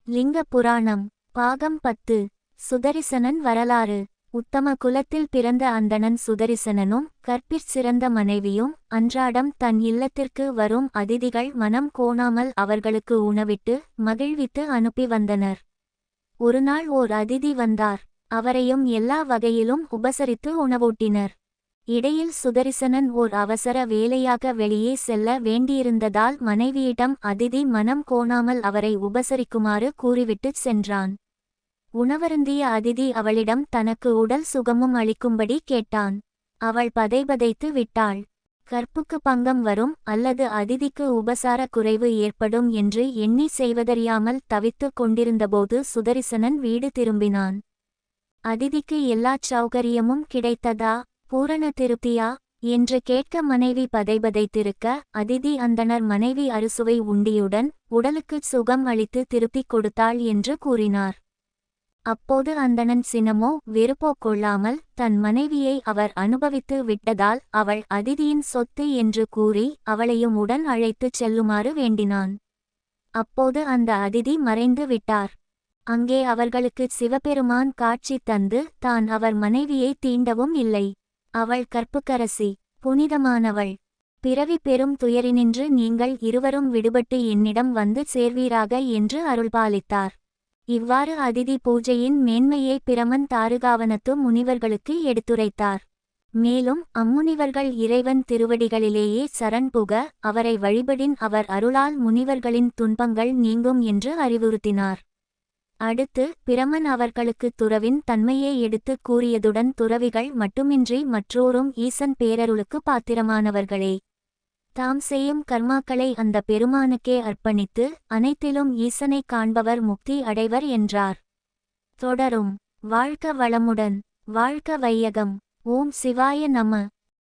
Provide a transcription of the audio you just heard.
லிங்க புராணம் பாகம் 10. சுதரிசனன் வரலாறு. உத்தம குலத்தில் பிறந்த அந்தணன் சுதரிசனனும் கற்பிற் சிறந்த மனைவியும் அன்றாடம் தன் இல்லத்திற்கு வரும் அதிதிகள் மனம் கோணாமல் அவர்களுக்கு உணவிட்டு மகிழ்வித்து அனுப்பி வந்தனர். ஒருநாள் ஓர் அதிதி வந்தார். அவரையும் எல்லா வகையிலும் உபசரித்து உணவூட்டினர். இடையில் சுதரிசனன் ஓர் அவசர வேலையாக வெளியே செல்ல வேண்டியிருந்ததால் மனைவியிடம் அதிதி மனம் கோணாமல் அவரை உபசரிக்குமாறு கூறிவிட்டுச் சென்றான். உணவருந்திய அதிதி அவளிடம் தனக்கு உடல் சுகமும் அளிக்கும்படி கேட்டான். அவள் பதைபதைத்து விட்டாள். கற்புக்கு பங்கம் வரும் அல்லது அதிதிக்கு உபசார குறைவு ஏற்படும் என்று எண்ணி செய்வதறியாமல் தவித்துக் கொண்டிருந்தபோது சுதரிசனன் வீடு திரும்பினான். அதிதிக்கு எல்லாச் சௌகரியமும் கிடைத்ததா, பூரண திருப்தியா என்று கேட்க மனைவி பதைபதைத்திருக்க அதிதி அந்தணர் மனைவி அறுசுவை உண்டியுடன் உடலுக்குச் சுகம் அளித்து திருப்தி கொடுத்தாள் என்று கூறினார். அப்போது அந்தணன் சினமோ வெறுப்போ கொள்ளாமல் தன் மனைவியை அவர் அனுபவித்து விட்டதால் அவள் அதிதியின் சொத்து என்று கூறி அவளையும் உடன் அழைத்துச் செல்லுமாறு வேண்டினான். அப்போது அந்த அதிதி மறைந்து விட்டார். அங்கே அவர்களுக்கு சிவபெருமான் காட்சி தந்து தான் அவர் மனைவியை தீண்டவும் இல்லை. அவள் கற்புக்கரசி, புனிதமானவள். பிறவி பெரும் துயரினின்று நீங்கள் இருவரும் விடுபட்டு என்னிடம் வந்து சேர்வீராக என்று அருள்பாலித்தார். இவ்வாறு அதிதி பூஜையின் மேன்மையை பிரமன் தாருகாவனத்து முனிவர்களுக்கு எடுத்துரைத்தார். மேலும் அம்முனிவர்கள் இறைவன் திருவடிகளிலேயே சரண் புக அவரை வழிபடின் அவர் அருளால் முனிவர்களின் துன்பங்கள் நீங்கும் என்று அறிவுறுத்தினார். அடுத்து பிரமன் அவர்களுக்கு துறவின் தன்மையை எடுத்துக் கூறியதுடன் துறவிகள் மட்டுமின்றி மற்றோரும் ஈசன் பேரருளுக்கு பாத்திரமானவர்களே. தாம் செய்யும் கர்மாக்களை அந்த பெருமானுக்கே அர்ப்பணித்து அனைத்திலும் ஈசனை காண்பவர் முக்தி அடைவர் என்றார். தொடரும். வாழ்க வளமுடன். வாழ்க வையகம். ஓம் சிவாய நம.